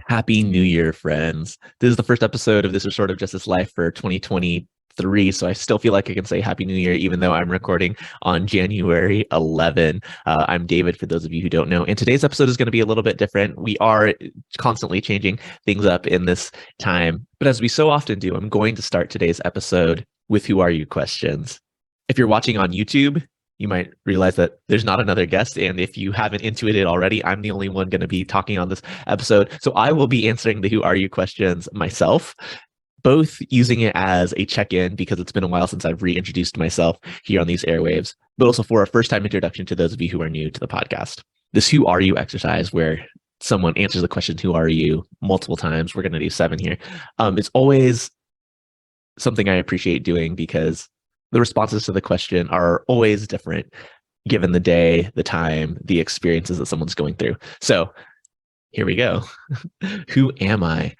Happy New Year, friends. This is the first episode of This Restorative Justice Life for 2023. So I still feel like I can say Happy New Year, even though I'm recording on January 11. I'm David, for those of you who don't know. And today's episode is going to be a little bit different. We are constantly changing things up in this time. But as we so often do, I'm going to start today's episode with Who Are You questions. If you're watching on YouTube, you might realize that there's not another guest. And if you haven't intuited already, I'm the only one going to be talking on this episode. So I will be answering the Who Are You questions myself, both using it as a check-in because it's been a while since I've reintroduced myself here on these airwaves, but also for a first-time introduction to those of you who are new to the podcast. This Who Are You exercise, where someone answers the question, who are you, multiple times. We're going to do 7 here. It's always something I appreciate doing because the responses to the question are always different given the day, the time, the experiences that someone's going through. So here we go. Who am I?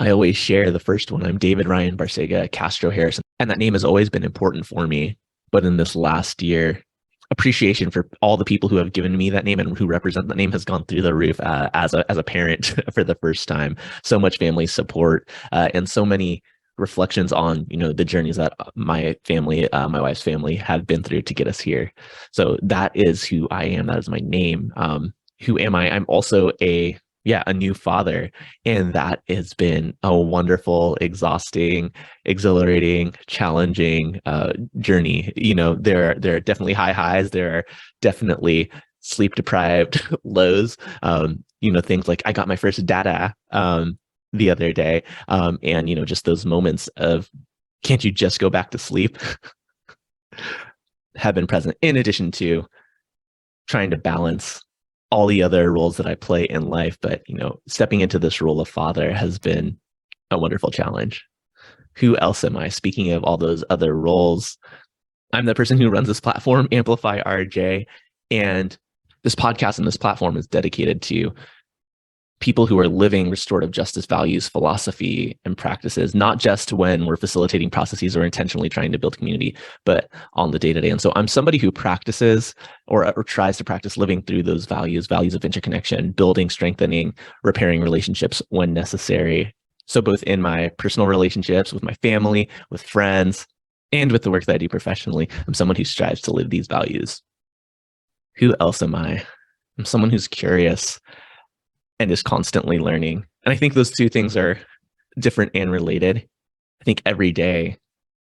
I always share the first one. I'm David Ryan Barcega, Castro-Harris, and that name has always been important for me. But in this last year, appreciation for all the people who have given me that name and who represent that name has gone through the roof as a parent for the first time. So much family support and so many reflections on, the journeys that my family, my wife's family have been through to get us here. So that is who I am. That is my name. Who am I? I'm also a new father. And that has been a wonderful, exhausting, exhilarating, challenging journey. There are definitely high highs. There are definitely sleep deprived lows. Things like I got my first data the other day. And, just those moments of, can't you just go back to sleep, have been present, in addition to trying to balance all the other roles that I play in life. But, stepping into this role of father has been a wonderful challenge. Who else am I? Speaking of all those other roles, I'm the person who runs this platform, Amplify RJ. And this podcast and this platform is dedicated to people who are living restorative justice values, philosophy, and practices, not just when we're facilitating processes or intentionally trying to build community, but on the day-to-day. And so I'm somebody who practices or tries to practice living through those values of interconnection, building, strengthening, repairing relationships when necessary. So both in my personal relationships with my family, with friends, and with the work that I do professionally, I'm someone who strives to live these values. Who else am I? I'm someone who's curious and is constantly learning. And I think those two things are different and related. I think every day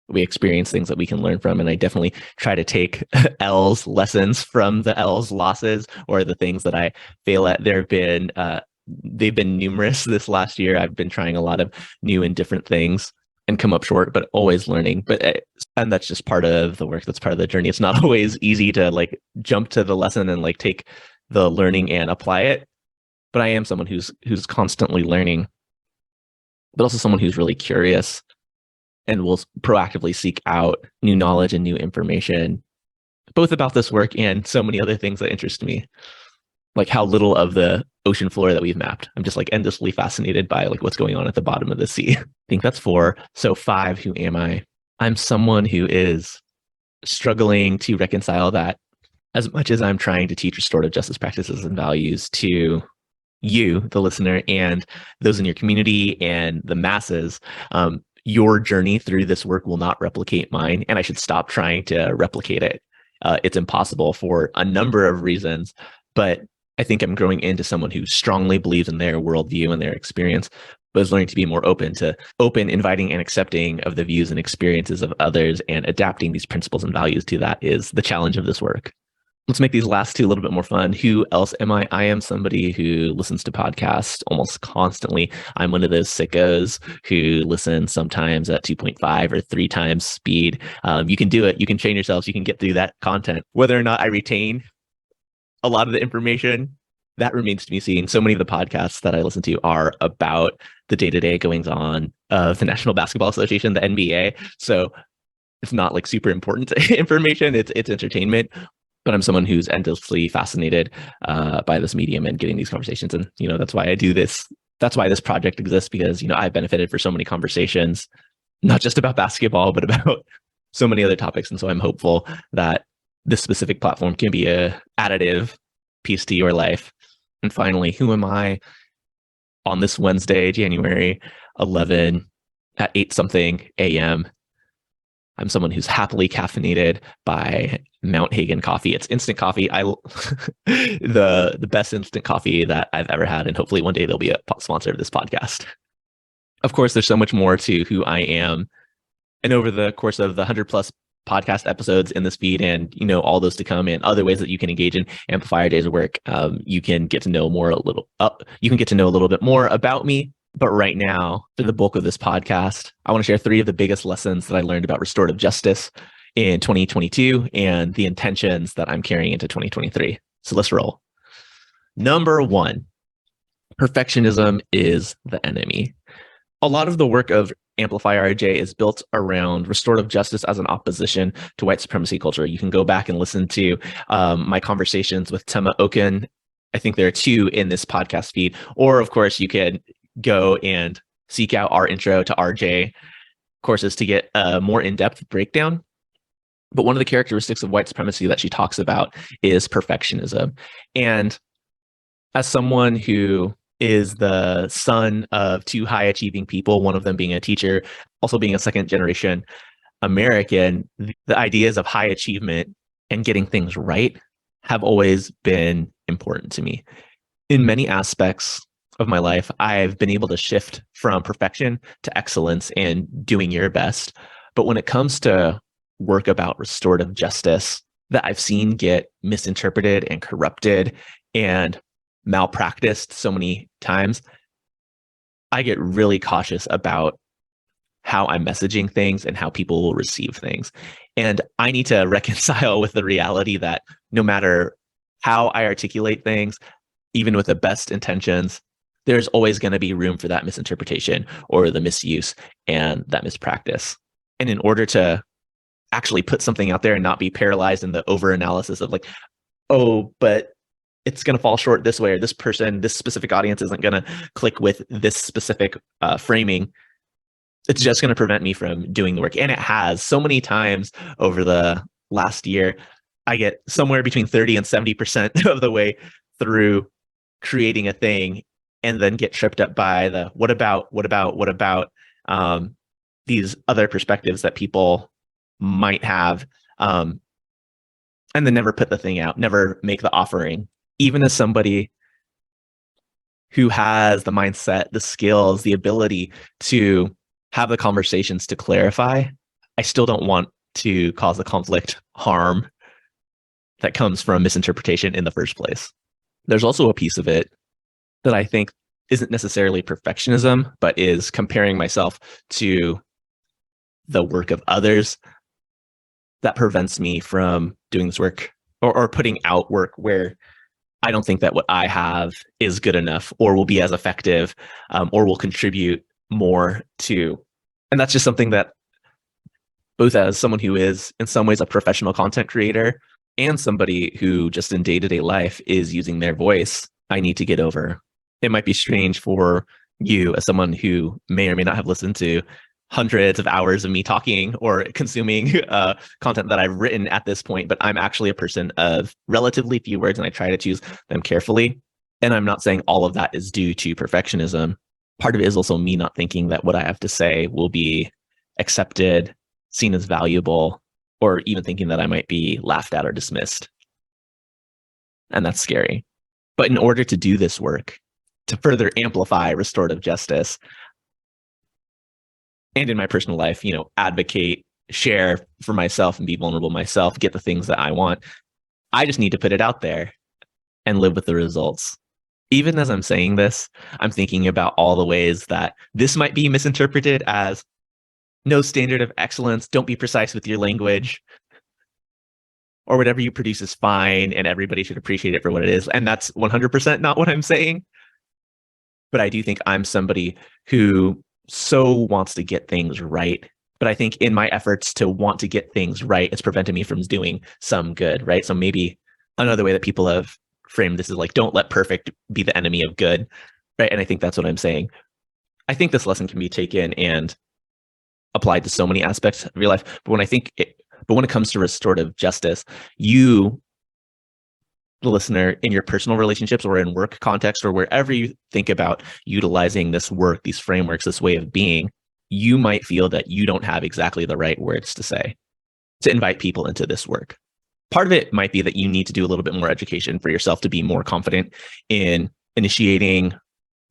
we experience things that we can learn from. And I definitely try to take L's lessons from the L's losses or the things that I fail at. They've been numerous this last year. I've been trying a lot of new and different things and come up short, but always learning. And that's just part of the work. That's part of the journey. It's not always easy to jump to the lesson and take the learning and apply it. But I am someone who's constantly learning, but also someone who's really curious and will proactively seek out new knowledge and new information, both about this work and so many other things that interest me, like how little of the ocean floor that we've mapped. I'm just endlessly fascinated by what's going on at the bottom of the sea. I think that's 4. So 5, who am I? I'm someone who is struggling to reconcile that as much as I'm trying to teach restorative justice practices and values to you, the listener, and those in your community and the masses, your journey through this work will not replicate mine, and I should stop trying to replicate it. It's impossible for a number of reasons, but I think I'm growing into someone who strongly believes in their worldview and their experience, but is learning to be more open, inviting, and accepting of the views and experiences of others, and adapting these principles and values to that is the challenge of this work. Let's make these last 2 a little bit more fun. Who else am I? I am somebody who listens to podcasts almost constantly. I'm one of those sickos who listen sometimes at 2.5 or 3 times speed. You can do it. You can train yourselves. You can get through that content. Whether or not I retain a lot of the information, that remains to be seen. So many of the podcasts that I listen to are about the day-to-day goings on of the National Basketball Association, the NBA. So it's not super important information. It's entertainment. But I'm someone who's endlessly fascinated by this medium and getting these conversations. And, that's why I do this. That's why this project exists, because, I've benefited for so many conversations, not just about basketball, but about so many other topics. And so I'm hopeful that this specific platform can be a additive piece to your life. And finally, who am I? on this Wednesday, January 11 at 8 something a.m. I'm someone who's happily caffeinated by Mount Hagen coffee. It's instant coffee. The best instant coffee that I've ever had, and hopefully one day they'll be a sponsor of this podcast. Of course, there's so much more to who I am, and over the course of the 100 plus podcast episodes in this feed, and all those to come, and other ways that you can engage in Amplify RJ's work, you can get to know you can get to know a little bit more about me. But right now, for the bulk of this podcast, I want to share 3 of the biggest lessons that I learned about restorative justice in 2022 and the intentions that I'm carrying into 2023. So let's roll. Number 1, perfectionism is the enemy. A lot of the work of Amplify RJ is built around restorative justice as an opposition to white supremacy culture. You can go back and listen to my conversations with Tema Okun. I think there are 2 in this podcast feed. Or, of course, you can go and seek out our intro to RJ courses to get a more in-depth breakdown. But one of the characteristics of white supremacy that she talks about is perfectionism. And as someone who is the son of 2 high-achieving people, one of them being a teacher, also being a second-generation American, the ideas of high achievement and getting things right have always been important to me. In many aspects of my life, I've been able to shift from perfection to excellence and doing your best. But when it comes to work about restorative justice that I've seen get misinterpreted and corrupted and malpracticed so many times, I get really cautious about how I'm messaging things and how people will receive things. And I need to reconcile with the reality that no matter how I articulate things, even with the best intentions, there's always going to be room for that misinterpretation or the misuse and that mispractice. And in order to actually put something out there and not be paralyzed in the over-analysis of like, oh, but it's going to fall short this way, or this person, this specific audience isn't going to click with this specific framing, it's just going to prevent me from doing the work. And it has so many times over the last year. I get somewhere between 30 and 70% of the way through creating a thing and then get tripped up by the what about these other perspectives that people might have, and then never put the thing out, never make the offering. Even as somebody who has the mindset, the skills, the ability to have the conversations to clarify, I still don't want to cause the conflict, harm that comes from misinterpretation in the first place. There's also a piece of it that I think isn't necessarily perfectionism, but is comparing myself to the work of others that prevents me from doing this work or putting out work where I don't think that what I have is good enough or will be as effective, or will contribute more to. And that's just something that both as someone who is in some ways a professional content creator and somebody who just in day-to-day life is using their voice, I need to get over. It might be strange for you as someone who may or may not have listened to hundreds of hours of me talking or consuming content that I've written at this point, but I'm actually a person of relatively few words and I try to choose them carefully. And I'm not saying all of that is due to perfectionism. Part of it is also me not thinking that what I have to say will be accepted, seen as valuable, or even thinking that I might be laughed at or dismissed. And that's scary. But in order to do this work, to further amplify restorative justice, and in my personal life, advocate, share for myself and be vulnerable myself, get the things that I want, I just need to put it out there and live with the results. Even as I'm saying this, I'm thinking about all the ways that this might be misinterpreted as no standard of excellence, don't be precise with your language, or whatever you produce is fine and everybody should appreciate it for what it is. And that's 100% not what I'm saying. But I do think I'm somebody who so wants to get things right. But I think in my efforts to want to get things right, it's prevented me from doing some good, right? So maybe another way that people have framed this is like, don't let perfect be the enemy of good, right? And I think that's what I'm saying. I think this lesson can be taken and applied to so many aspects of your life. But when it comes to restorative justice, you the listener, in your personal relationships or in work context or wherever you think about utilizing this work, these frameworks, this way of being, you might feel that you don't have exactly the right words to say to invite people into this work. Part of it might be that you need to do a little bit more education for yourself to be more confident in initiating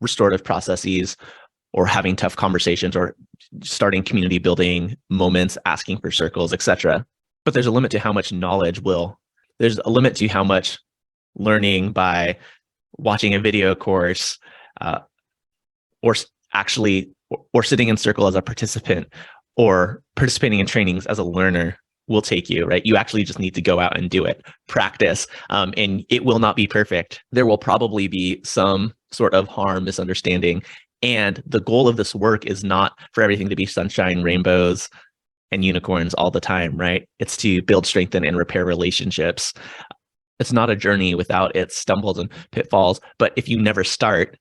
restorative processes or having tough conversations or starting community building moments, asking for circles, etc. But there's a limit to how much knowledge there's a limit to how much learning by watching a video course or sitting in circle as a participant or participating in trainings as a learner will take you, right? You actually just need to go out and do it, practice, and it will not be perfect. There will probably be some sort of harm, misunderstanding. And the goal of this work is not for everything to be sunshine, rainbows, and unicorns all the time, right? It's to build, strengthen, and repair relationships. It's not a journey without its stumbles and pitfalls, but if you never start,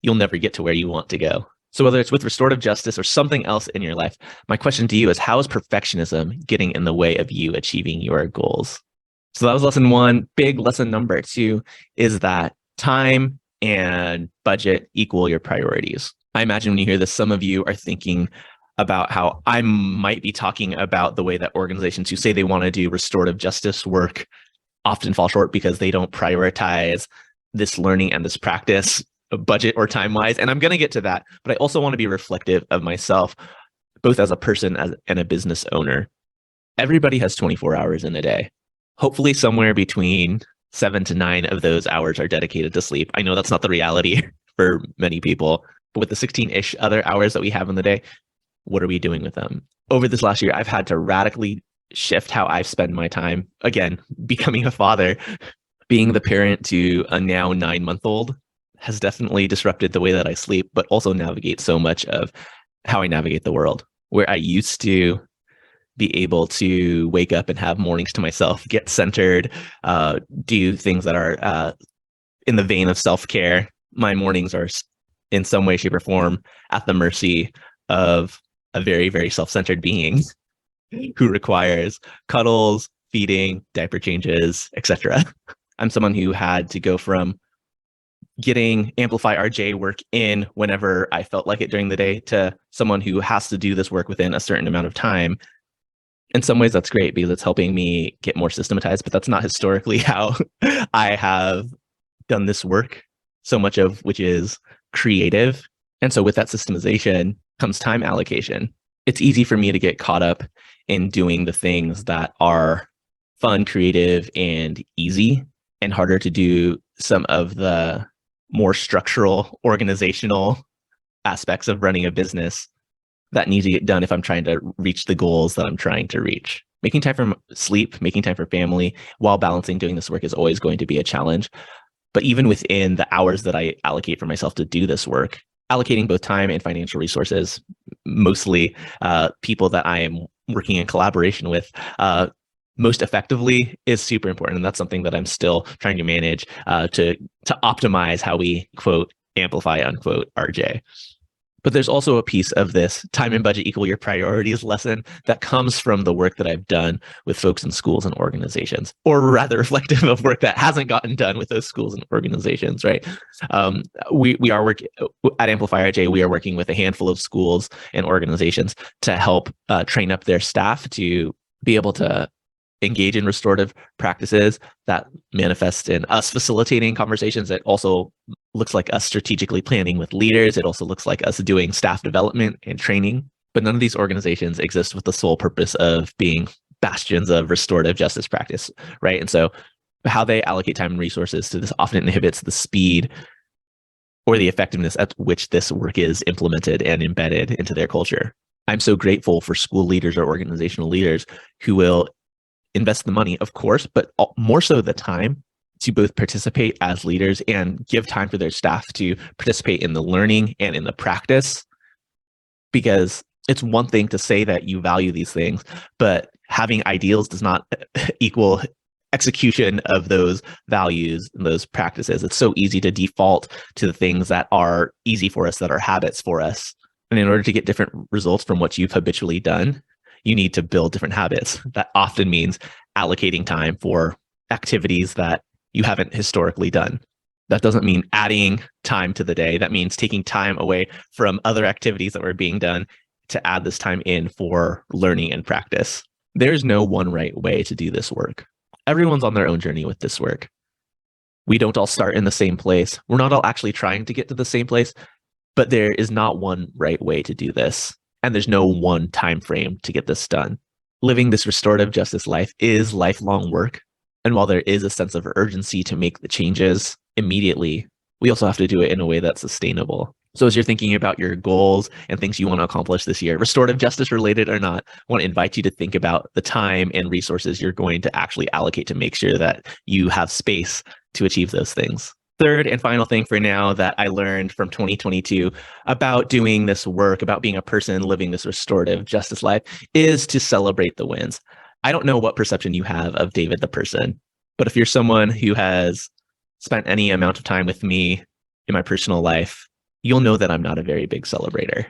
you'll never get to where you want to go. So whether it's with restorative justice or something else in your life, my question to you is, how is perfectionism getting in the way of you achieving your goals? So that was lesson 1. Big lesson number 2 is that time and budget equal your priorities. I imagine when you hear this, some of you are thinking about how I might be talking about the way that organizations who say they want to do restorative justice work often fall short because they don't prioritize this learning and this practice budget or time-wise. And I'm going to get to that, but I also want to be reflective of myself, both as a person and a business owner. Everybody has 24 hours in a day. Hopefully somewhere between 7 to 9 of those hours are dedicated to sleep. I know that's not the reality for many people, but with the 16-ish other hours that we have in the day, what are we doing with them? Over this last year, I've had to radically shift how I spend my time. Again, becoming a father, being the parent to a now 9-month-old has definitely disrupted the way that I sleep, but also navigate so much of how I navigate the world. Where I used to be able to wake up and have mornings to myself, get centered, do things that are in the vein of self-care. My mornings are in some way, shape, or form at the mercy of a very, very self-centered being who requires cuddles, feeding, diaper changes, etc. I'm someone who had to go from getting Amplify RJ work in whenever I felt like it during the day to someone who has to do this work within a certain amount of time. In some ways, that's great because it's helping me get more systematized, but that's not historically how I have done this work, so much of which is creative. And so with that systemization comes time allocation. It's easy for me to get caught up in doing the things that are fun, creative, and easy, and harder to do some of the more structural, organizational aspects of running a business that need to get done if I'm trying to reach the goals that I'm trying to reach. Making time for sleep, making time for family, while balancing doing this work is always going to be a challenge. But even within the hours that I allocate for myself to do this work, allocating both time and financial resources, mostly people that I am working in collaboration with, most effectively is super important. And that's something that I'm still trying to manage to optimize how we, quote, amplify, unquote, RJ. But there's also a piece of this time and budget equal your priorities lesson that comes from the work that I've done with folks in schools and organizations, or rather reflective of work that hasn't gotten done with those schools and organizations, right? We are working at AmplifyRJ, we are working with a handful of schools and organizations to help train up their staff to be able to engage in restorative practices that manifest in us facilitating conversations. It also looks like us strategically planning with leaders. It also looks like us doing staff development and training. But none of these organizations exist with the sole purpose of being bastions of restorative justice practice, right? And so how they allocate time and resources to this often inhibits the speed or the effectiveness at which this work is implemented and embedded into their culture. I'm so grateful for school leaders or organizational leaders who will invest the money, of course, but more so the time to both participate as leaders and give time for their staff to participate in the learning and in the practice. Because it's one thing to say that you value these things, but having ideals does not equal execution of those values and those practices. It's so easy to default to the things that are easy for us, that are habits for us. And in order to get different results from what you've habitually done, you need to build different habits. That often means allocating time for activities that you haven't historically done. That doesn't mean adding time to the day. That means taking time away from other activities that were being done to add this time in for learning and practice. There's no one right way to do this work. Everyone's on their own journey with this work. We don't all start in the same place. We're not all actually trying to get to the same place, but there is not one right way to do this. And there's no one time frame to get this done. Living this restorative justice life is lifelong work. And while there is a sense of urgency to make the changes immediately, we also have to do it in a way that's sustainable. So as you're thinking about your goals and things you want to accomplish this year, restorative justice related or not, I want to invite you to think about the time and resources you're going to actually allocate to make sure that you have space to achieve those things. Third and final thing for now that I learned from 2022 about doing this work, about being a person living this restorative justice life, is to celebrate the wins. I don't know what perception you have of David the person, but if you're someone who has spent any amount of time with me in my personal life, you'll know that I'm not a very big celebrator.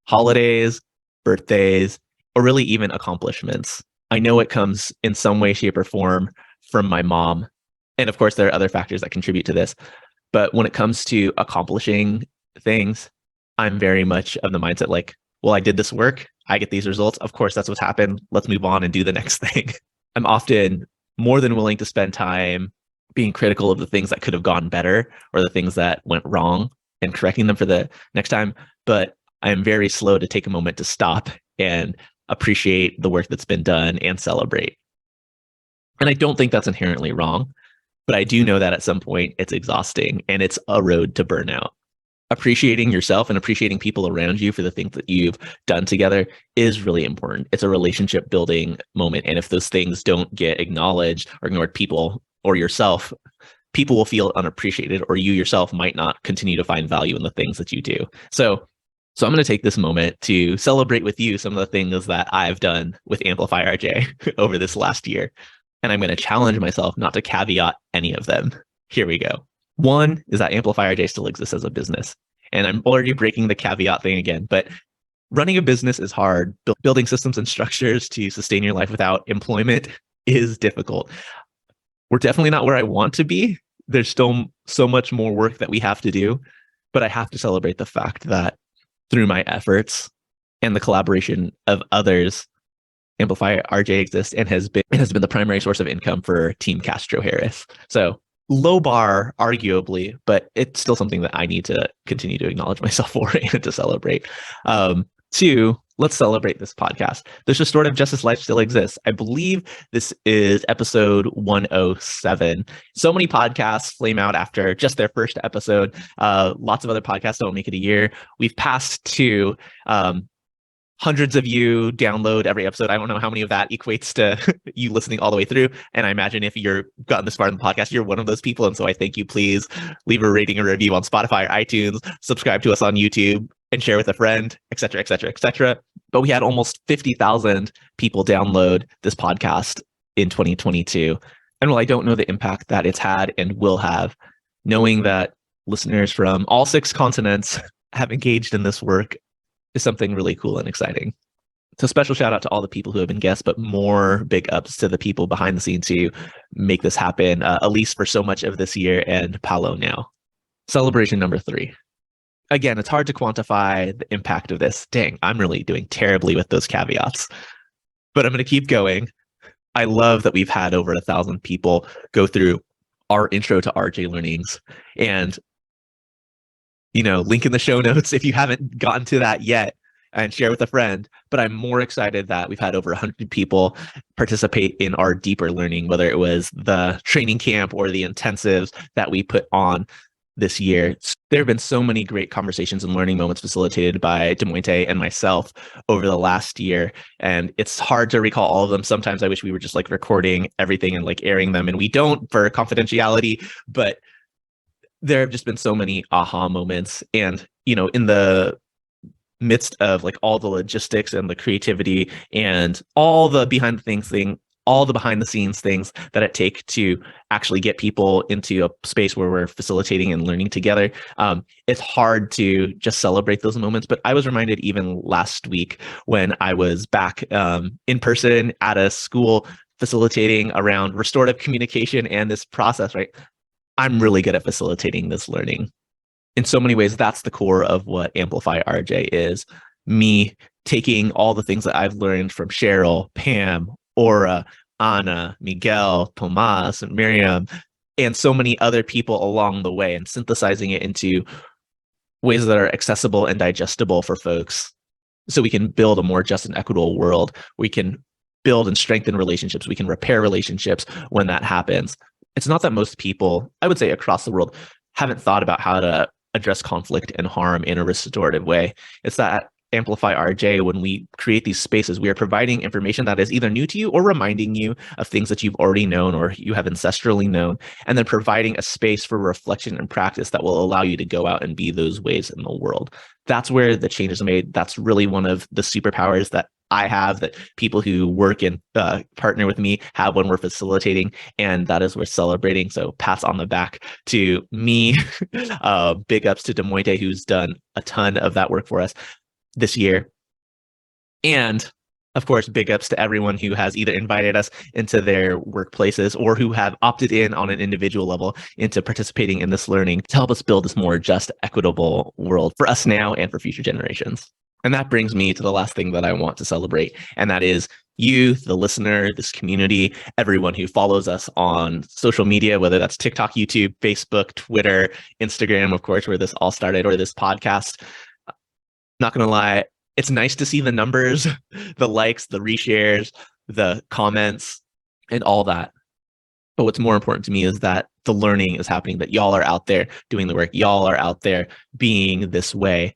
Holidays, birthdays, or really even accomplishments. I know it comes in some way, shape, or form from my mom. And of course, there are other factors that contribute to this. But when it comes to accomplishing things, I'm very much of the mindset like, well, I did this work. I get these results. Of course, that's what's happened. Let's move on and do the next thing. I'm often more than willing to spend time being critical of the things that could have gone better or the things that went wrong and correcting them for the next time. But I'm very slow to take a moment to stop and appreciate the work that's been done and celebrate. And I don't think that's inherently wrong, but I do know that at some point it's exhausting and it's a road to burnout. Appreciating yourself and appreciating people around you for the things that you've done together is really important. It's a relationship building moment. And if those things don't get acknowledged or ignored, people or yourself, people will feel unappreciated, or you yourself might not continue to find value in the things that you do. So I'm going to take this moment to celebrate with you some of the things that I've done with Amplify RJ over this last year. And I'm going to challenge myself not to caveat any of them. Here we go. One is that Amplify RJ still exists as a business. And I'm already breaking the caveat thing again, but running a business is hard. Building systems and structures to sustain your life without employment is difficult. We're definitely not where I want to be. There's still so much more work that we have to do, but I have to celebrate the fact that through my efforts and the collaboration of others, Amplify RJ exists and has been the primary source of income for Team Castro-Harris. So low bar, arguably, but it's still something that I need to continue to acknowledge myself for and to celebrate. Two, let's celebrate this podcast. This restorative justice life still exists. I believe this is episode 107. So many podcasts flame out after just their first episode. Lots of other podcasts don't make it a year. We've passed to hundreds of you download every episode. I don't know how many of that equates to you listening all the way through. And I imagine if you're gotten this far in the podcast, you're one of those people. And so I thank you. Please leave a rating or review on Spotify or iTunes, subscribe to us on YouTube, and share with a friend, et cetera, et cetera, et cetera. But we had almost 50,000 people download this podcast in 2022. And while I don't know the impact that it's had and will have, knowing that listeners from all 6 continents have engaged in this work is something really cool and exciting. So special shout out to all the people who have been guests, but more big ups to the people behind the scenes who make this happen, Elise for so much of this year and Paolo now. Celebration number 3. Again, it's hard to quantify the impact of this. Dang, I'm really doing terribly with those caveats, but I'm going to keep going. I love that we've had over 1,000 people go through our intro to RJ learnings, and link in the show notes if you haven't gotten to that yet, and share with a friend. But I'm more excited that we've had over 100 people participate in our deeper learning, whether it was the training camp or the intensives that we put on this year. There have been so many great conversations and learning moments facilitated by Demointe and myself over the last year. And it's hard to recall all of them. Sometimes I wish we were just recording everything and airing them, and we don't for confidentiality, but there have just been so many aha moments. And, in the midst of all the logistics and the creativity and all the behind the scenes things that it take to actually get people into a space where we're facilitating and learning together, it's hard to just celebrate those moments. But I was reminded even last week when I was back in person at a school facilitating around restorative communication and this process, right? I'm really good at facilitating this learning. In so many ways, that's the core of what Amplify RJ is. Me taking all the things that I've learned from Cheryl, Pam, Aura, Anna, Miguel, Tomas, and Miriam, and so many other people along the way, and synthesizing it into ways that are accessible and digestible for folks, so we can build a more just and equitable world. We can build and strengthen relationships. We can repair relationships when that happens. It's not that most people, I would say across the world, haven't thought about how to address conflict and harm in a restorative way. It's that Amplify RJ, when we create these spaces, we are providing information that is either new to you or reminding you of things that you've already known or you have ancestrally known, and then providing a space for reflection and practice that will allow you to go out and be those ways in the world. That's where the change is made. That's really one of the superpowers that I have, that people who work and partner with me have when we're facilitating, and that is worth celebrating. So pats on the back to me. Big ups to Demoite, who's done a ton of that work for us this year. And of course, big ups to everyone who has either invited us into their workplaces or who have opted in on an individual level into participating in this learning to help us build this more just, equitable world for us now and for future generations. And that brings me to the last thing that I want to celebrate, and that is you, the listener, this community, everyone who follows us on social media, whether that's TikTok, YouTube, Facebook, Twitter, Instagram, of course, where this all started, or this podcast. Not going to lie, it's nice to see the numbers, the likes, the reshares, the comments, and all that. But what's more important to me is that the learning is happening, that y'all are out there doing the work. Y'all are out there being this way,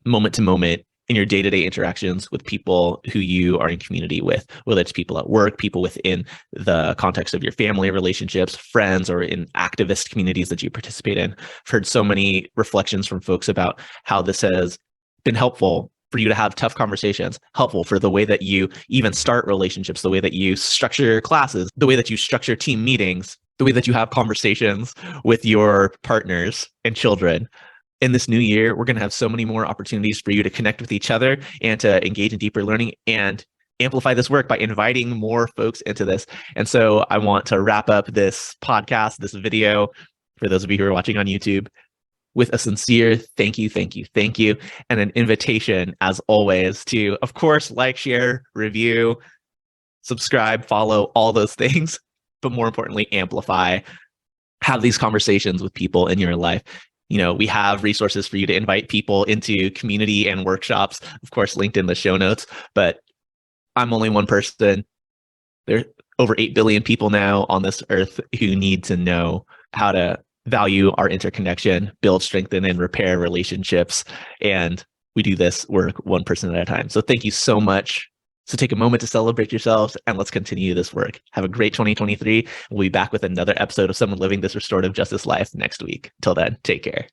moment to moment, in your day-to-day interactions with people who you are in community with, whether it's people at work, people within the context of your family relationships, friends, or in activist communities that you participate in. I've heard so many reflections from folks about how this has been helpful for you to have tough conversations, helpful for the way that you even start relationships, the way that you structure your classes, the way that you structure team meetings, the way that you have conversations with your partners and children. In this new year, we're going to have so many more opportunities for you to connect with each other and to engage in deeper learning and amplify this work by inviting more folks into this. And so I want to wrap up this podcast, this video, for those of you who are watching on YouTube, with a sincere thank you, thank you, thank you, and an invitation, as always, to, of course, like, share, review, subscribe, follow, all those things, but more importantly, amplify, have these conversations with people in your life. You know, we have resources for you to invite people into community and workshops, of course, linked in the show notes, but I'm only one person. There are over 8 billion people now on this earth who need to know how to value our interconnection, build, strengthen, and repair relationships. And we do this work one person at a time. So thank you so much. So take a moment to celebrate yourselves, and let's continue this work. Have a great 2023. We'll be back with another episode of Someone Living This Restorative Justice Life next week. Till then, take care.